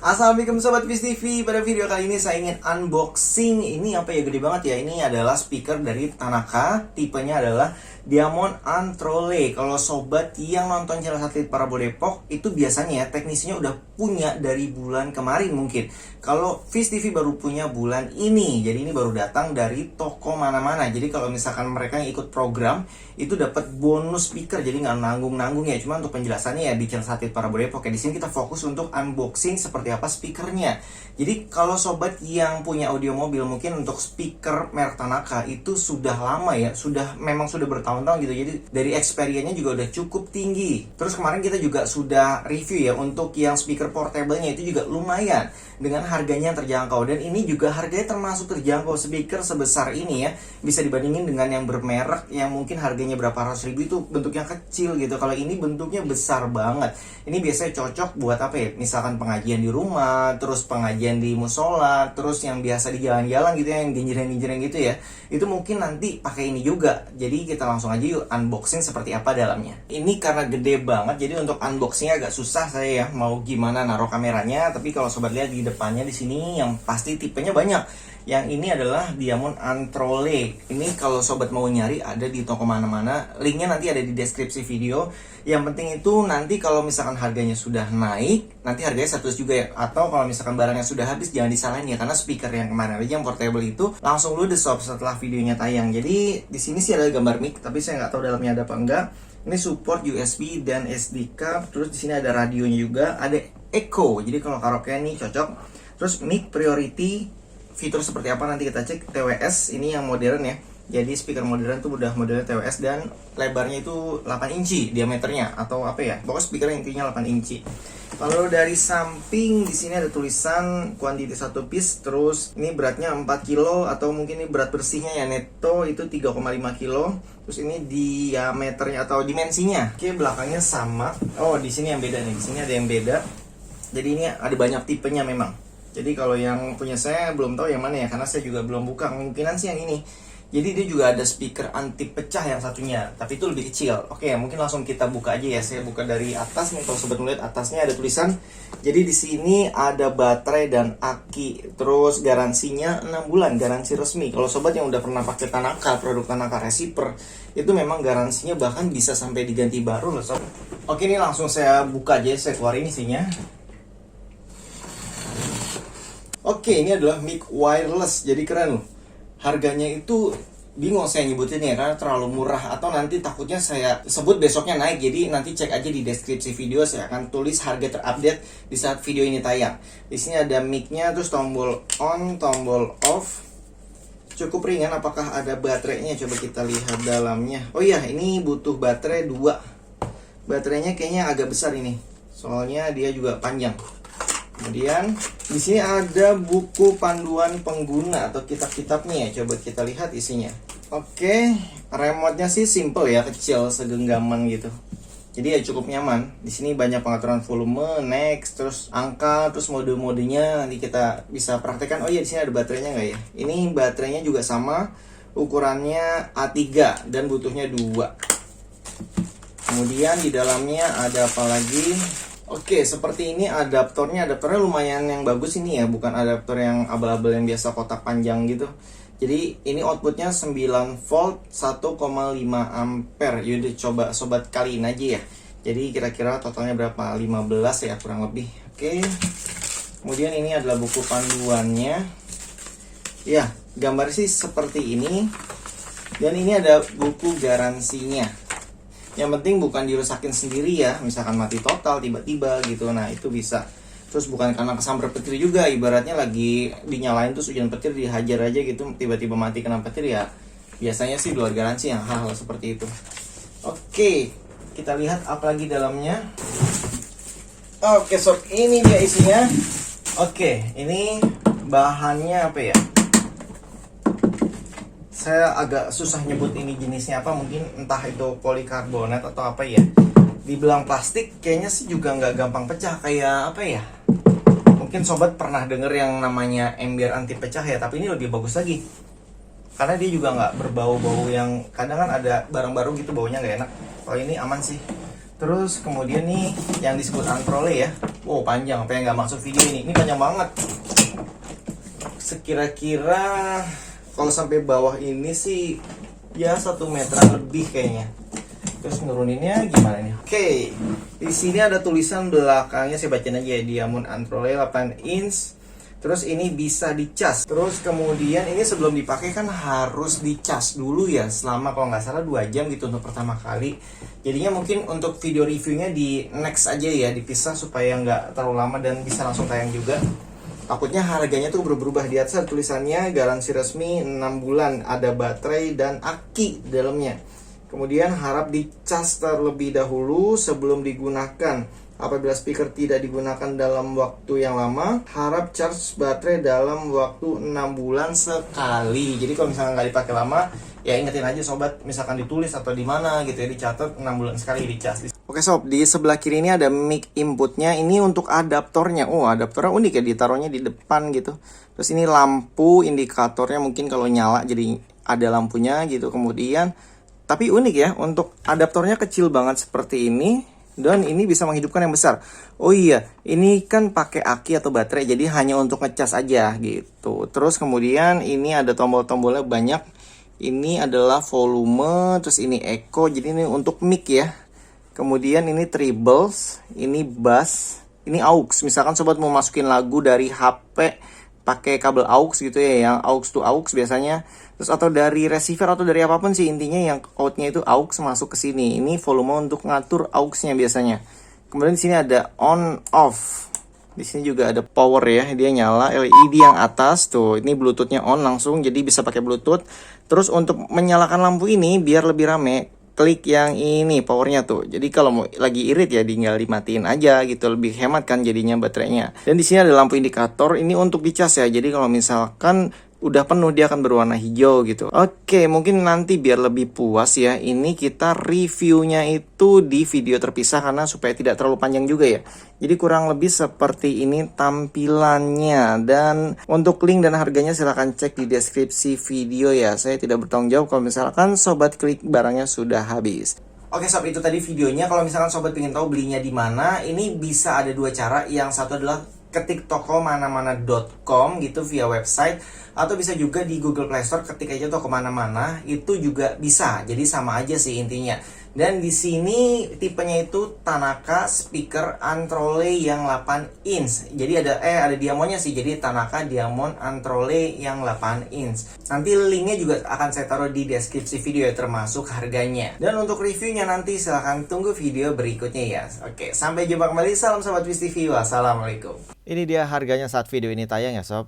Assalamualaikum Sobat Viz TV. Pada video kali ini saya ingin unboxing. Ini apa ya, gede banget ya. Ini adalah speaker dari Tanaka. Tipenya adalah Diamond Antrolle. Kalau sobat yang nonton channel Satelit Parabol Depok, itu biasanya ya teknisnya udah punya dari bulan kemarin mungkin. Kalau Viz TV baru punya bulan ini. Jadi ini baru datang dari toko mana-mana. Jadi kalau misalkan mereka yang ikut program, itu dapat bonus speaker. Jadi nggak nanggung-nanggung ya. Cuma untuk penjelasannya ya di channel Satelit Parabol Depok ya. Di sini kita fokus untuk unboxing seperti apa speakernya. Jadi kalau sobat yang punya audio mobil, mungkin untuk speaker merek Tanaka itu sudah lama ya, memang sudah bertahun-tahun gitu. Jadi dari experience-nya juga udah cukup tinggi. Terus kemarin kita juga sudah review ya untuk yang speaker portable-nya, itu juga lumayan dengan harganya yang terjangkau. Dan ini juga harganya termasuk terjangkau. Speaker sebesar ini ya bisa dibandingin dengan yang bermerek yang mungkin harganya berapa ratus ribu, itu bentuknya kecil gitu. Kalau ini bentuknya besar banget. Ini biasanya cocok buat apa ya, misalkan pengajian di rumah, terus pengajian di musola, terus yang biasa di jalan-jalan gitu ya, yang ginjreng-ginjreng gitu ya, itu mungkin nanti pakai ini juga. Jadi kita langsung aja yuk unboxing seperti apa dalamnya. Ini karena gede banget, jadi untuk unboxingnya agak susah saya ya, mau gimana naruh kameranya. Tapi kalau sobat lihat di depannya di sini, yang pasti tipenya banyak. Yang ini adalah Diamond Antrolle. Ini kalau sobat mau nyari ada di toko mana-mana. Linknya nanti ada di deskripsi video. Yang penting itu nanti kalau misalkan harganya sudah naik, nanti harganya 100 juga ya. Atau kalau misalkan barangnya sudah habis, jangan disalahin ya, karena speaker yang kemarin aja yang portable itu langsung ludes sob setelah videonya tayang. Jadi di sini sih ada gambar mic, tapi saya nggak tahu dalamnya ada apa enggak. Ini support USB dan SD card. Terus di sini ada radionya juga, ada echo. Jadi kalau karaokean nih cocok. Terus mic priority. Fitur seperti apa nanti kita cek. TWS ini yang modern ya. Jadi speaker modern tuh udah modelnya TWS, dan lebarnya itu 8 inci diameternya atau apa ya. Pokoknya speaker intinya 8 inci. Lalu dari samping di sini ada tulisan quantity 1 piece, terus ini beratnya 4 kilo atau mungkin ini berat bersihnya ya, netto itu 3,5 kilo. Terus ini diameternya atau dimensinya. Oke, belakangnya sama. Oh, di sini yang beda nih. Di sini ada yang beda. Jadi ini ada banyak tipenya memang. Jadi kalau yang punya saya belum tahu yang mana ya, karena saya juga belum buka. Kemungkinan sih yang ini. Jadi dia juga ada speaker anti pecah yang satunya, tapi itu lebih kecil. Oke, mungkin langsung kita buka aja ya. Saya buka dari atas nih. Kalau sobat melihat atasnya ada tulisan. Jadi di sini ada baterai dan aki. Terus garansinya 6 bulan, garansi resmi. Kalau sobat yang udah pernah pakai Tanaka, produk Tanaka receiver, itu memang garansinya bahkan bisa sampai diganti baru loh sob. Oke, ini langsung saya buka aja, saya keluarin isinya. Oke, ini adalah mic wireless, jadi keren loh. Harganya itu bingung saya nyebutinnya karena terlalu murah, atau nanti takutnya saya sebut besoknya naik. Jadi nanti cek aja di deskripsi video, saya akan tulis harga terupdate di saat video ini tayang. Di sini ada mic-nya, terus tombol on, tombol off. Cukup ringan. Apakah ada baterainya? Coba kita lihat dalamnya. Oh iya, ini butuh baterai 2. Baterainya kayaknya agak besar ini, soalnya dia juga panjang. Kemudian di sini ada buku panduan pengguna atau kitab-kitabnya ya. Coba kita lihat isinya. Oke, remote-nya sih simple ya, kecil, segenggaman gitu. Jadi ya cukup nyaman. Di sini banyak pengaturan volume, next, terus angka, terus mode-modenya nanti kita bisa praktekkan. Oh iya, di sini ada baterainya nggak ya? Ini baterainya juga sama, ukurannya A3 dan butuhnya 2. Kemudian di dalamnya ada apa lagi? Oke, seperti ini adaptornya lumayan yang bagus ini ya, bukan adaptor yang abal-abal yang biasa kotak panjang gitu. Jadi ini outputnya 9 volt 1,5 ampere. Yaudah coba sobat kaliin aja ya. Jadi kira-kira totalnya berapa? 15 ya kurang lebih. Oke. Kemudian ini adalah buku panduannya. Ya, gambar sih seperti ini. Dan ini ada buku garansinya. Yang penting bukan dirusakin sendiri ya, misalkan mati total tiba-tiba gitu, nah itu bisa. Terus bukan karena kesambar petir juga, ibaratnya lagi dinyalain terus hujan petir dihajar aja gitu, tiba-tiba mati kena petir ya. Biasanya sih luar garansi yang hal-hal seperti itu. Oke, kita lihat apa lagi dalamnya. Oke sob, ini dia isinya. Oke, ini bahannya apa ya? Saya agak susah nyebut ini jenisnya apa, mungkin entah itu polikarbonat atau apa ya. Dibilang plastik kayaknya sih juga nggak gampang pecah, kayak apa ya. Mungkin sobat pernah denger yang namanya ember anti pecah ya, tapi ini lebih bagus lagi. Karena dia juga nggak berbau-bau yang kadang kan ada barang baru gitu baunya nggak enak. Kalau ini aman sih. Terus kemudian nih yang disebut Antrole ya. Oh panjang, apa yang nggak masuk video ini? Ini panjang banget. Sekira-kira kalau sampai bawah ini sih ya 1 meteran lebih kayaknya. Terus nuruninnya gimana nih? Oke, di sini ada tulisan belakangnya, saya bacain aja ya, Diamond Antrole 8 inch. Terus ini bisa dicas. Terus kemudian ini sebelum dipakai kan harus dicas dulu ya, selama kalau nggak salah 2 jam gitu untuk pertama kali. Jadinya mungkin untuk video reviewnya di next aja ya, dipisah supaya nggak terlalu lama dan bisa langsung tayang juga. Takutnya harganya tuh berubah di atas tulisannya garansi resmi 6 bulan, ada baterai dan aki di dalamnya. Kemudian harap dicas terlebih dahulu sebelum digunakan. Apabila speaker tidak digunakan dalam waktu yang lama, harap charge baterai dalam waktu 6 bulan sekali. Jadi kalau misalnya nggak dipakai lama, ya ingetin aja sobat, misalkan ditulis atau di mana gitu ya, dicatat 6 bulan sekali dicas. Oke sob, di sebelah kiri ini ada mic inputnya. Ini untuk adaptornya. Oh, adaptornya unik ya, ditaruhnya di depan gitu. Terus ini lampu indikatornya, mungkin kalau nyala jadi ada lampunya gitu. Kemudian, tapi unik ya, untuk adaptornya kecil banget seperti ini. Dan ini bisa menghidupkan yang besar. Oh iya, ini kan pakai aki atau baterai, jadi hanya untuk ngecas aja gitu. Terus kemudian ini ada tombol-tombolnya banyak. Ini adalah volume, terus ini echo, jadi ini untuk mic ya. Kemudian ini trebles, ini bass, ini aux. Misalkan sobat mau masukin lagu dari HP pakai kabel aux gitu ya, yang aux to aux biasanya. Terus atau dari receiver atau dari apapun sih, intinya yang outnya itu aux masuk ke sini. Ini volume untuk ngatur aux-nya biasanya. Kemudian di sini ada on off. Di sini juga ada power ya, dia nyala. LED yang atas tuh, ini Bluetooth-nya on langsung, jadi bisa pakai Bluetooth. Terus untuk menyalakan lampu ini biar lebih rame, klik yang ini powernya tuh. Jadi kalau mau lagi irit ya tinggal dimatiin aja gitu, lebih hemat kan jadinya baterainya. Dan di sini ada lampu indikator, ini untuk dicas ya. Jadi kalau misalkan udah penuh dia akan berwarna hijau gitu. Oke, mungkin nanti biar lebih puas ya, ini kita reviewnya itu di video terpisah karena supaya tidak terlalu panjang juga ya. Jadi kurang lebih seperti ini tampilannya. Dan untuk link dan harganya silahkan cek di deskripsi video ya. Saya tidak bertanggung jawab kalau misalkan sobat klik barangnya sudah habis. Oke sob, itu tadi videonya. Kalau misalkan sobat ingin tahu belinya di mana, ini bisa ada 2 cara. Yang satu adalah ketik toko mana-mana.com gitu via website, atau bisa juga di Google Play Store ketik aja toko mana-mana, itu juga bisa. Jadi sama aja sih intinya. Dan di sini tipenya itu Tanaka speaker Antrole yang 8 inch. Jadi ada diamonnya sih. Jadi Tanaka Diamond Antrole yang 8 inch. Nanti linknya juga akan saya taruh di deskripsi video ya, termasuk harganya. Dan untuk reviewnya nanti silahkan tunggu video berikutnya ya. Oke, sampai jumpa kembali. Salam Sobat Wiz TV. Wassalamualaikum. Ini dia harganya saat video ini tayang ya sob.